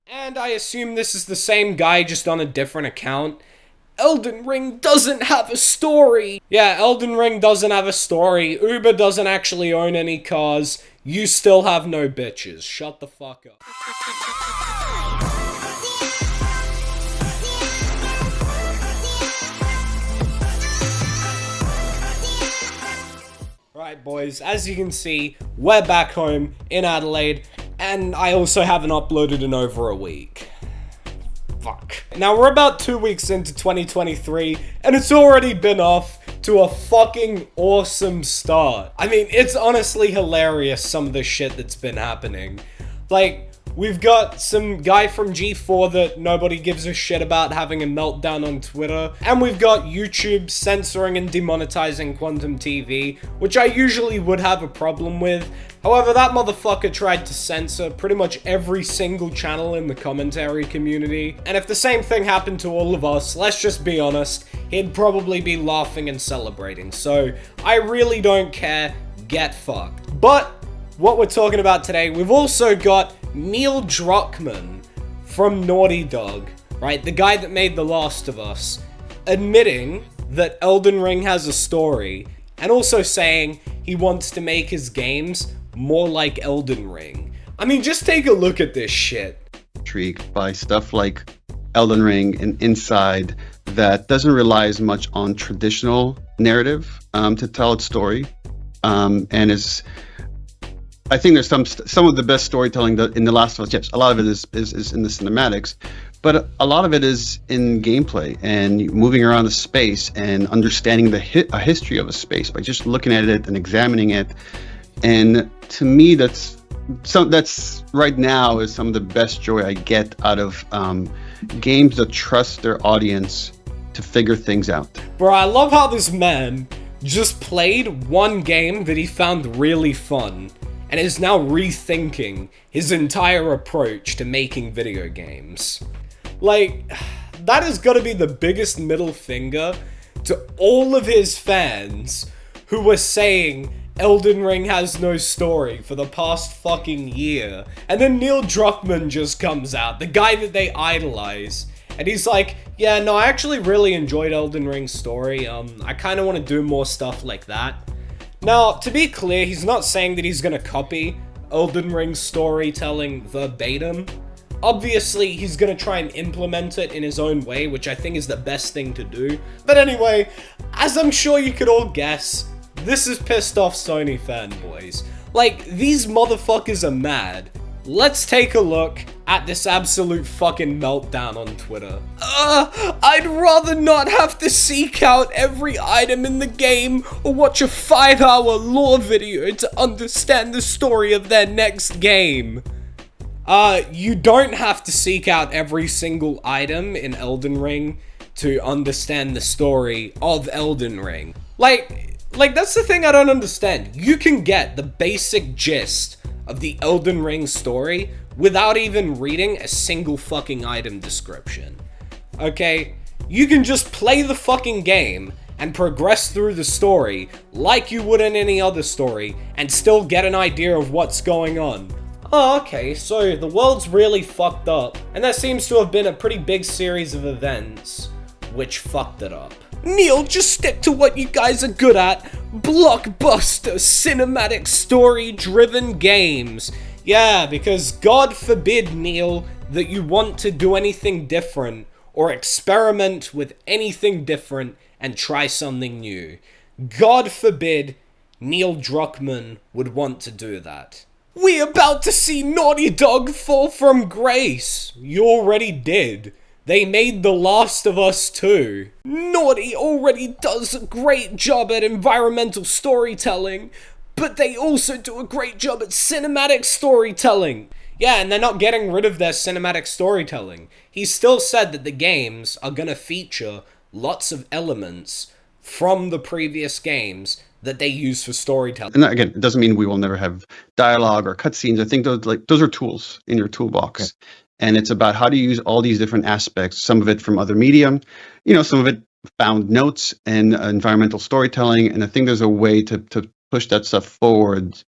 And I assume this is the same guy just on a different account. Elden Ring doesn't have a story! Yeah, Elden Ring doesn't have a story. Uber doesn't actually own any cars. You still have no bitches. Shut the fuck up. Right, boys, as you can see, we're back home in Adelaide, and I also haven't uploaded in over a week. Fuck. Now, we're about 2 weeks into 2023, and it's already been off to a fucking awesome start. I mean, it's honestly hilarious, some of the shit that's been happening. Like, we've got some guy from G4 that nobody gives a shit about having a meltdown on Twitter. And we've got YouTube censoring and demonetizing Quantum TV, which I usually would have a problem with. However, that motherfucker tried to censor pretty much every single channel in the commentary community. And if the same thing happened to all of us, let's just be honest, he'd probably be laughing and celebrating. So, I really don't care. Get fucked. But what we're talking about today, we've also got Neil Druckman from Naughty Dog, right? The guy that made The Last of Us, admitting that Elden Ring has a story, and also saying he wants to make his games more like Elden Ring. I mean, just take a look at this shit. Intrigued by stuff like Elden Ring and Inside that doesn't rely as much on traditional narrative to tell its story, and is, I think there's some of the best storytelling in The Last of Us. Yes, a lot of it is in the cinematics, but a lot of it is in gameplay and moving around the space and understanding a history of a space by just looking at it and examining it. And to me, that's right now is some of the best joy I get out of games that trust their audience to figure things out. Bro, I love how this man just played one game that he found really fun and is now rethinking his entire approach to making video games. Like, that has got to be the biggest middle finger to all of his fans who were saying Elden Ring has no story for the past fucking year. And then Neil Druckman just comes out, the guy that they idolize, and he's like, yeah, no, I actually really enjoyed Elden Ring's story. I kind of want to do more stuff like that. Now, to be clear, he's not saying that he's gonna copy Elden Ring's storytelling verbatim. Obviously, he's gonna try and implement it in his own way, which I think is the best thing to do. But anyway, as I'm sure you could all guess, this has pissed off Sony fanboys. Like, these motherfuckers are mad. Let's take a look at this absolute fucking meltdown on Twitter. I'd rather not have to seek out every item in the game or watch a 5-hour lore video to understand the story of their next game. You don't have to seek out every single item in Elden Ring to understand the story of Elden Ring. Like, that's the thing I don't understand. You can get the basic gist of the Elden Ring story without even reading a single fucking item description. Okay? You can just play the fucking game and progress through the story like you would in any other story and still get an idea of what's going on. Oh, okay, so the world's really fucked up, and there seems to have been a pretty big series of events which fucked it up. Neil, just stick to what you guys are good at. Blockbuster, cinematic, story-driven games. Yeah, because God forbid, Neil, that you want to do anything different or experiment with anything different and try something new. God forbid Neil Druckman would want to do that. We about to see Naughty Dog fall from grace. You already did. They made The Last of Us 2. Naughty already does a great job at environmental storytelling, but they also do a great job at cinematic storytelling. Yeah, and they're not getting rid of their cinematic storytelling. He still said that the games are gonna feature lots of elements from the previous games that they use for storytelling. And again, it doesn't mean we will never have dialogue or cutscenes. I think those are tools in your toolbox. Okay. And it's about how to use all these different aspects, some of it from other media, some of it found notes and environmental storytelling. And I think there's a way to push that stuff forward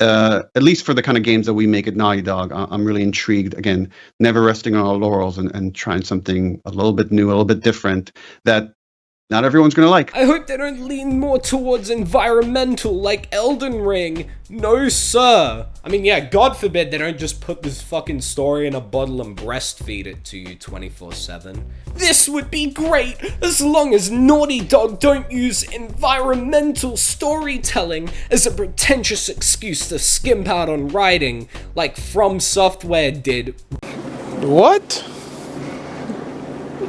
at least for the kind of games that we make at Naughty Dog, I'm really intrigued. Again, never resting on our laurels and trying something a little bit new, a little bit different that not everyone's gonna like. I hope they don't lean more towards environmental like Elden Ring. No, sir. I mean, yeah, God forbid they don't just put this fucking story in a bottle and breastfeed it to you 24/7. This would be great, as long as Naughty Dog don't use environmental storytelling as a pretentious excuse to skimp out on writing, like From Software did. What?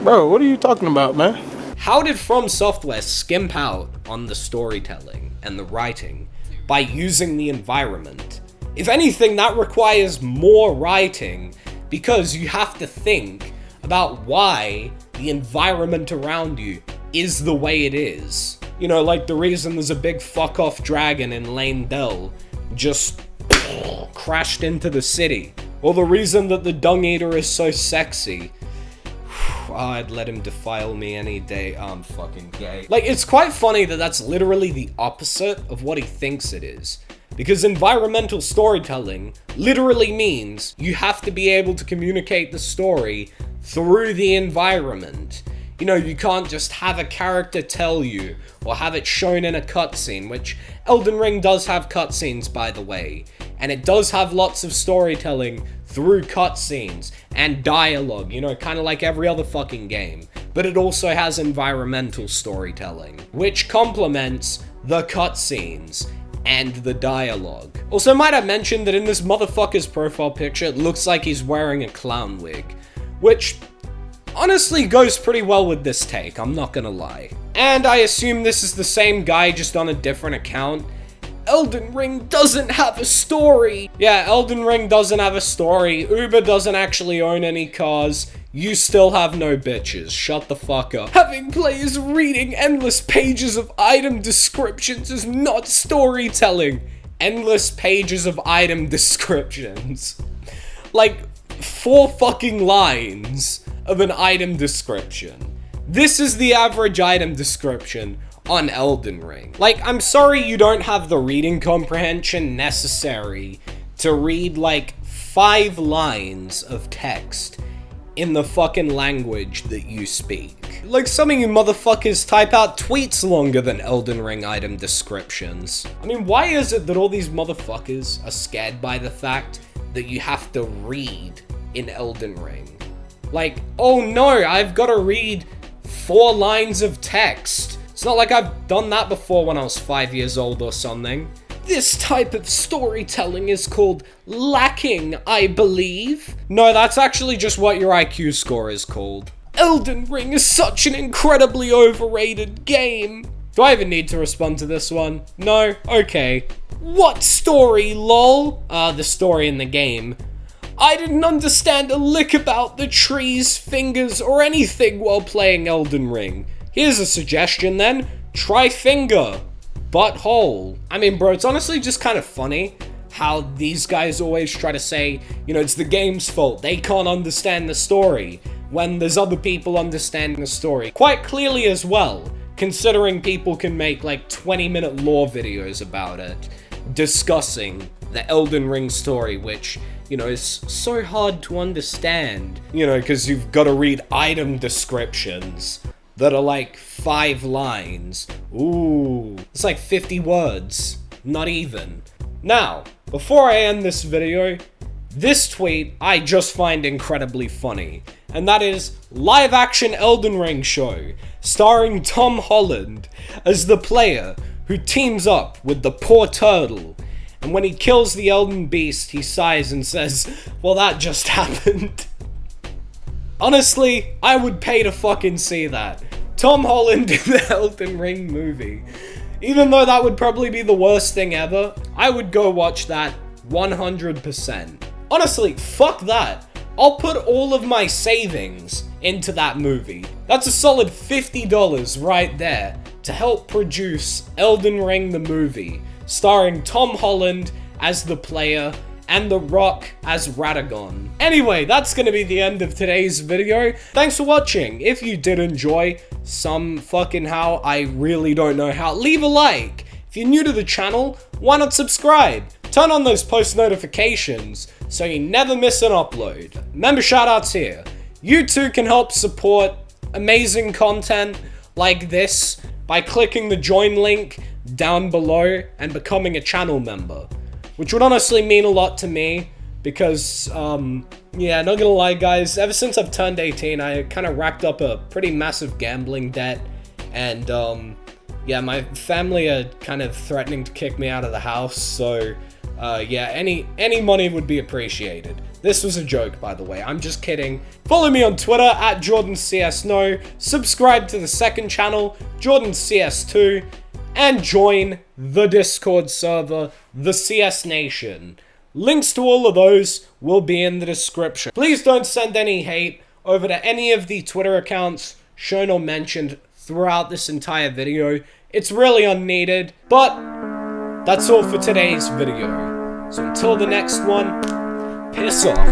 Bro, what are you talking about, man? How did From Software skimp out on the storytelling and the writing by using the environment? If anything, that requires more writing, because you have to think about why the environment around you is the way it is. You know, like the reason there's a big fuck-off dragon in Lane Dell just crashed into the city, or the reason that the Dung Eater is so sexy. I'd let him defile me any day. I'm fucking gay. Like, it's quite funny that that's literally the opposite of what he thinks it is. Because environmental storytelling literally means you have to be able to communicate the story through the environment. You know, you can't just have a character tell you, or have it shown in a cutscene, which Elden Ring does have cutscenes, by the way. And it does have lots of storytelling through cutscenes and dialogue, you know, kind of like every other fucking game. But it also has environmental storytelling, which complements the cutscenes and the dialogue. Also, might I mention that in this motherfucker's profile picture, it looks like he's wearing a clown wig, which honestly goes pretty well with this take, I'm not gonna lie. And I assume this is the same guy, just on a different account. Elden Ring doesn't have a story. Yeah, Elden Ring doesn't have a story. Uber doesn't actually own any cars. You still have no bitches. Shut the fuck up. Having players reading endless pages of item descriptions is not storytelling. Endless pages of item descriptions. Like 4 fucking lines of an item description. This is the average item description on Elden Ring. Like, I'm sorry you don't have the reading comprehension necessary to read like 5 lines of text in the fucking language that you speak. Like, some of you motherfuckers type out tweets longer than Elden Ring item descriptions. I mean, why is it that all these motherfuckers are scared by the fact that you have to read in Elden Ring? Like, oh no, I've got to read 4 lines of text. It's not like I've done that before when I was 5 years old or something. This type of storytelling is called lacking, I believe. No, that's actually just what your IQ score is called. Elden Ring is such an incredibly overrated game. Do I even need to respond to this one? No? Okay. What story, lol? The story in the game. I didn't understand a lick about the trees, fingers, or anything while playing Elden Ring. Here's a suggestion then. Try finger. Butthole. I mean, bro, it's honestly just kind of funny how these guys always try to say, you know, it's the game's fault. They can't understand the story, when there's other people understanding the story quite clearly as well, considering people can make like 20-minute lore videos about it, discussing the Elden Ring story, which, you know, is so hard to understand, you know, because you've got to read item descriptions that are like 5 lines. Ooh, it's like 50 words. Not even. Now, before I end this video, this tweet I just find incredibly funny, and that is live action Elden Ring show starring Tom Holland as the player who teams up with the poor turtle, and when he kills the Elden Beast, he sighs and says, well, that just happened. Honestly, I would pay to fucking see that. Tom Holland in the Elden Ring movie. Even though that would probably be the worst thing ever, I would go watch that 100%. Honestly, fuck that. I'll put all of my savings into that movie. That's a solid $50 right there to help produce Elden Ring the movie, starring Tom Holland as the player and The Rock as Radagon. Anyway, that's gonna be the end of today's video. Thanks for watching. If you did enjoy, some fucking how, I really don't know how, leave a like. If you're new to the channel, why not subscribe? Turn on those post notifications so you never miss an upload. Member shoutouts here. You too can help support amazing content like this by clicking the join link down below and becoming a channel member, which would honestly mean a lot to me because, yeah, not gonna lie guys, ever since I've turned 18, I kind of racked up a pretty massive gambling debt, and, yeah, my family are kind of threatening to kick me out of the house, so, yeah, any money would be appreciated. This was a joke, by the way, I'm just kidding. Follow me on Twitter, at JordanCSNo, subscribe to the second channel, JordanCS2, and join the Discord server, the CS Nation. Links to all of those will be in the description. Please don't send any hate over to any of the Twitter accounts shown or mentioned throughout this entire video. It's really unneeded, but that's all for today's video. So until the next one, piss off.